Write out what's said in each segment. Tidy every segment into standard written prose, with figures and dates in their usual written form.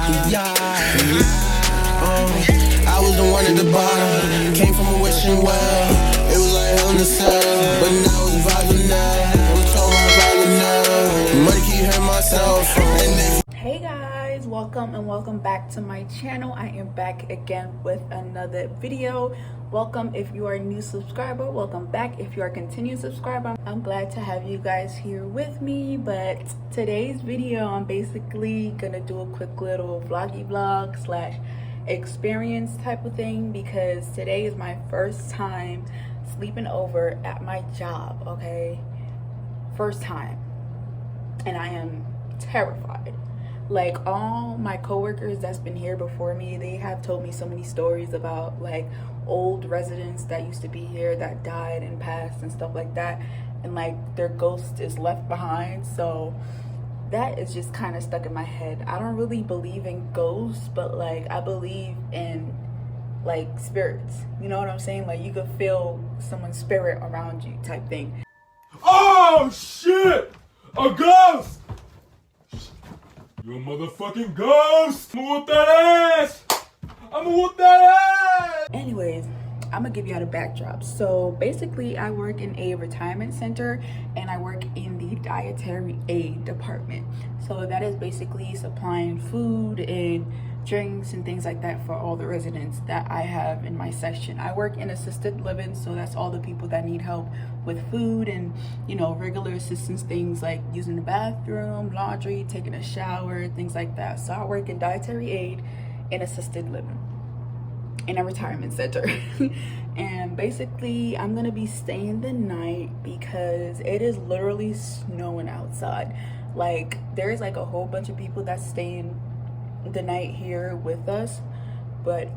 Yeah. I was the one at the bottom, came from a wishing well. It was like hell in the cell, but now it's vibing now. I'm told I'm vibing now. Money keep hurting myself. Hey guys, welcome and welcome back to my channel. I am back again with another video. Welcome if you are a new subscriber, welcome back if you are a continued subscriber. I'm glad to have you guys here with me, but today's video I'm basically gonna do a quick little vloggy vlog slash experience type of thing, because today is my first time sleeping over at my job. Okay, first time, and I am terrified. Like, all my coworkers that's been here before me, they have told me so many stories about like old residents that used to be here that died and passed and stuff like that, and like their ghost is left behind. So that is just kind of stuck in my head. I don't really believe in ghosts, but like I believe in like spirits, you know what I'm saying? Like you could feel someone's spirit around you type thing. Oh shit! A ghost! You a motherfucking ghost! I'ma whoop that ass! I'ma whoop that ass! Anyways, I'm gonna give you all the backdrop. So basically I work in a retirement center and I work in the dietary aid department. So that is basically supplying food and drinks and things like that for all the residents that I have in my section. I work in assisted living, so that's all the people that need help with food and, you know, regular assistance things like using the bathroom, laundry, taking a shower, things like that. So I work in dietary aid and assisted living in a retirement center. And basically I'm gonna be staying the night because it is literally snowing outside. Like there's like a whole bunch of people that's staying the night here with us, but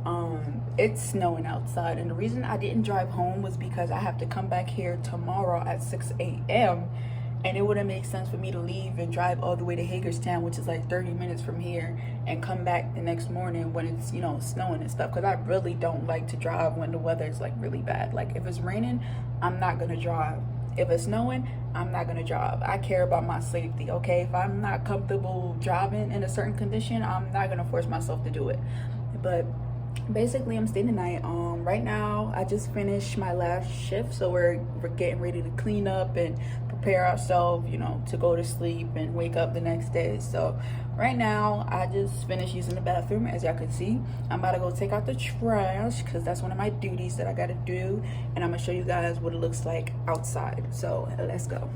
it's snowing outside, and the reason I didn't drive home was because I have to come back here tomorrow at 6 a.m. and it wouldn't make sense for me to leave and drive all the way to Hagerstown, which is like 30 minutes from here, and come back the next morning when it's, you know, snowing and stuff, because I really don't like to drive when the weather is like really bad. Like if it's raining, I'm not gonna drive. If it's snowing, I'm not gonna drive. I care about my safety, okay? If I'm not comfortable driving in a certain condition, I'm not gonna force myself to do it. But basically I'm staying the night. Right now I just finished my last shift, so we're getting ready to clean up and prepare ourselves, you know, to go to sleep and wake up the next day. So right now I just finished using the bathroom. As y'all can see, I'm about to go take out the trash because that's one of my duties that I gotta do, and I'm gonna show you guys what it looks like outside. So let's go.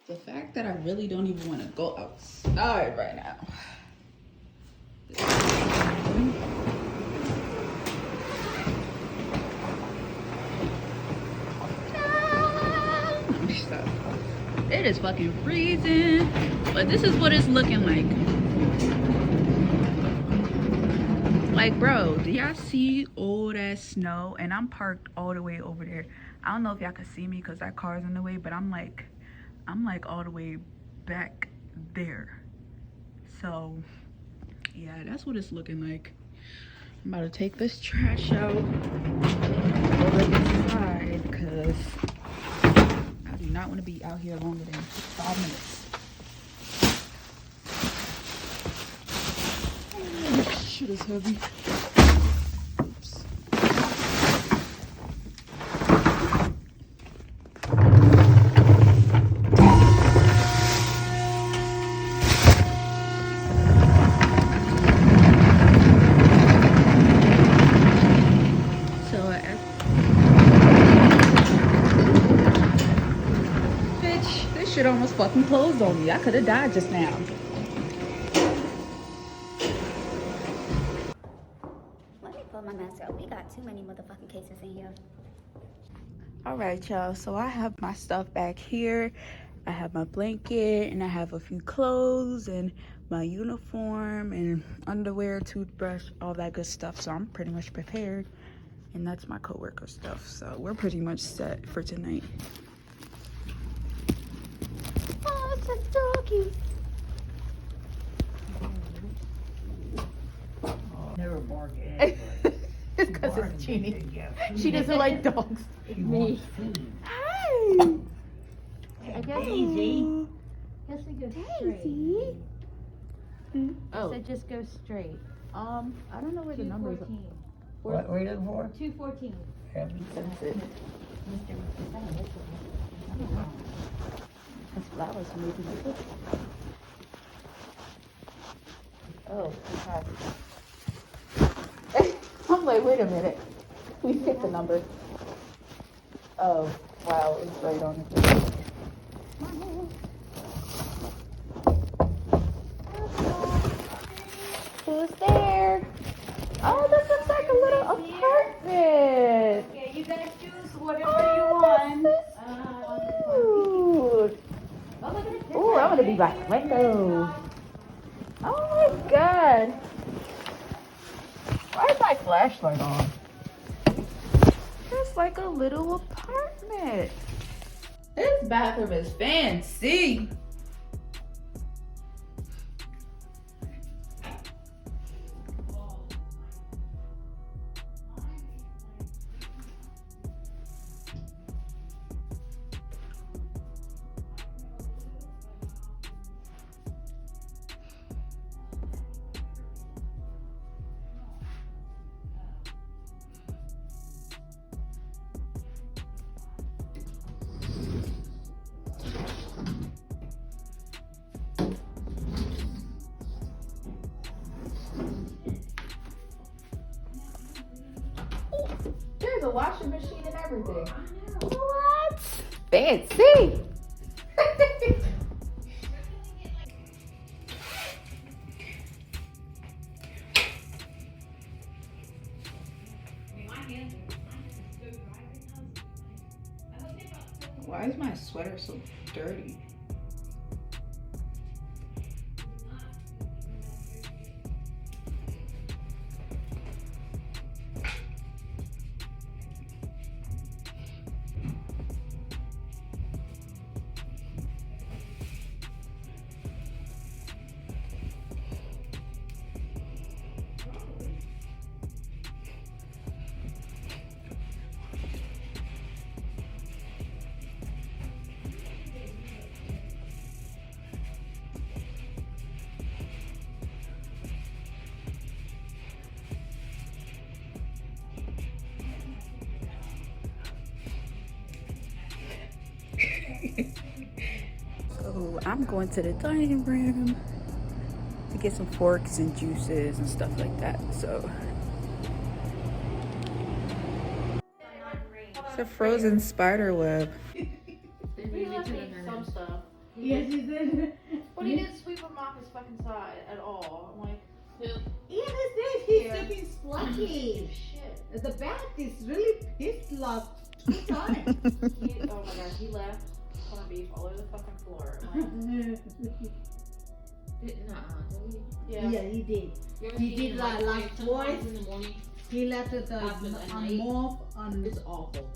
The fact that I really don't even want to go outside right now. It is fucking freezing, but this is what it's looking like. Like, bro, do y'all see all that snow? And I'm parked all the way over there. I don't know if y'all can see me because that car's in the way, but I'm like all the way back there. So yeah, that's what it's looking like. I'm about to take this trash out over inside because I do not want to be out here longer than 5 minutes. Oh, shit is heavy. Oops. Shit almost fucking closed on me. I could have died just now. Let me pull my mask out. We got too many motherfucking cases in here. All right, y'all. So I have my stuff back here. I have my blanket and I have a few clothes and my uniform and underwear, toothbrush, all that good stuff. So I'm pretty much prepared. And that's my coworker stuff. So we're pretty much set for tonight. Oh, it's a doggy. bark at anybody. It's because Bark it's at Jeannie. me, yeah. She doesn't like dogs. She wants food. Hi. Hey, Daisy. Guess we go straight. Daisy. Oh, So just go straight. I don't know where the numbers are. 214. What are you looking for? 214. Happy. That's it. That's flowers maybe. Oh, God. I'm like, wait a minute. We picked the number. Oh, wow, it's right on it. Who's there? Oh, this looks like a little apartment. Okay, you guys choose whatever Oh, you want. Cute. Oh, I'm gonna be by the window. Oh my God. Why is my flashlight on? It's like a little apartment. This bathroom is fancy. There's a washing machine and everything. What? Fancy. Why is my sweater so dirty? So I'm going to the dining room to get some forks and juices and stuff like that. So it's a frozen spider web. He left me some stuff. Yes, you did. But he didn't sweep or mop his fucking side at all. I'm like, Yes, this. He's Yeah. looking splotchy. shit. The bat is really pissed last 2 times. Oh my god, he left corned beef all over the fucking floor. I'm like, yeah. Yeah, he did. He did like twice. He left it on mop on. It's awful.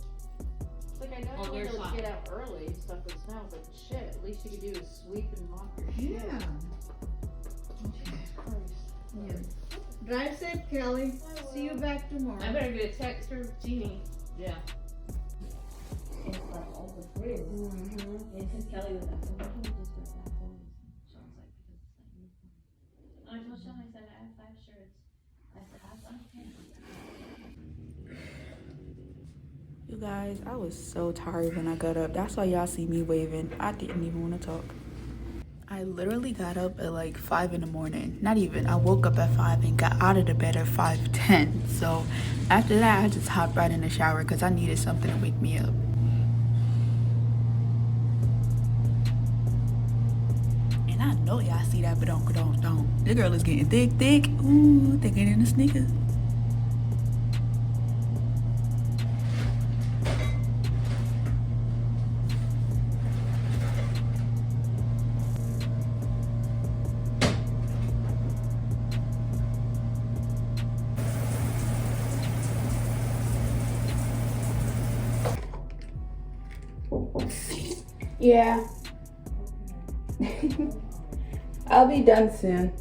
It's like, I know On you their wanted to side. get out early and stuff with snow, but shit, at least you could do is sweep and mop your shit. Yeah. Jesus Christ. Yeah. Drive safe, Kelly. See you back tomorrow. I better get a text from Jeannie. Yeah. It's like all the frizz. Yeah, since Kelly was asking, why don't we just go back home? Sean's like, because it's like uniform. I told Sean, I said, I have 5 shirts. I said, I have some pants. You guys, I was so tired when I got up. That's why y'all see me waving. I didn't even want to talk. I literally got up at like 5 in the morning. Not even. I woke up at 5 and got out of the bed at 5:10. So after that, I just hopped right in the shower because I needed something to wake me up. And I know y'all see that, but don't. The girl is getting thick. Ooh, thicker than the sneakers. Yeah. I'll be done soon.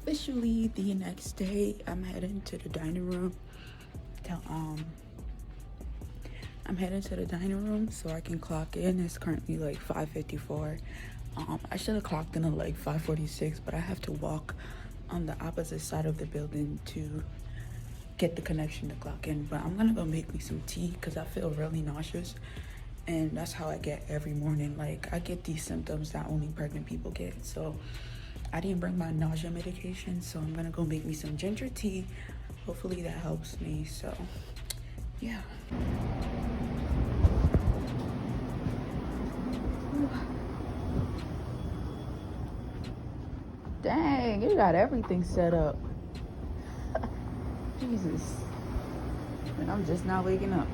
officially the next day. I'm heading to the dining room so I can clock in. It's currently like 5:54. I should have clocked in at like 5:46, but I have to walk on the opposite side of the building to get the connection to clock in. But I'm gonna go make me some tea because I feel really nauseous, and that's how I get every morning. Like, I get these symptoms that only pregnant people get. So I didn't bring my nausea medication, so I'm gonna go make me some ginger tea. Hopefully that helps me. So yeah. Dang, you got everything set up. Jesus. And I'm just now waking up.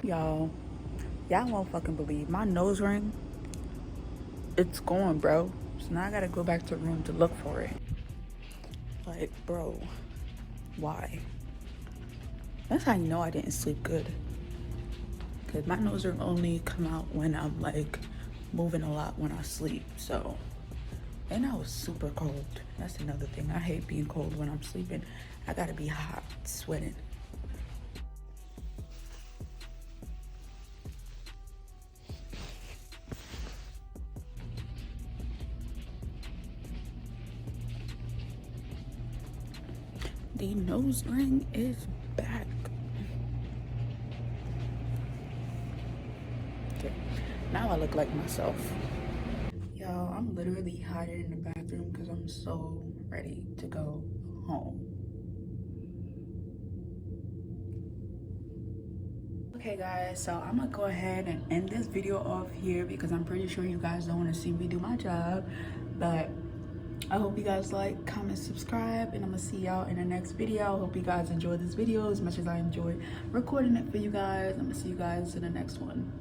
Y'all won't fucking believe my nose ring. It's gone, bro. So now I gotta go back to the room to look for it. Like, bro, why? That's how you know I didn't sleep good. Cause my nose ring only come out when I'm like moving a lot when I sleep. So, and I was super cold. That's another thing. I hate being cold when I'm sleeping. I gotta be hot, sweating. The nose ring is back. Okay, now I look like myself. Y'all, I'm literally hiding in the bathroom because I'm so ready to go home. Okay guys, so I'm gonna go ahead and end this video off here because I'm pretty sure you guys don't want to see me do my job. But I hope you guys like, comment, subscribe, and I'm gonna see y'all in the next video. I hope you guys enjoyed this video as much as I enjoyed recording it for you guys. I'm gonna see you guys in the next one.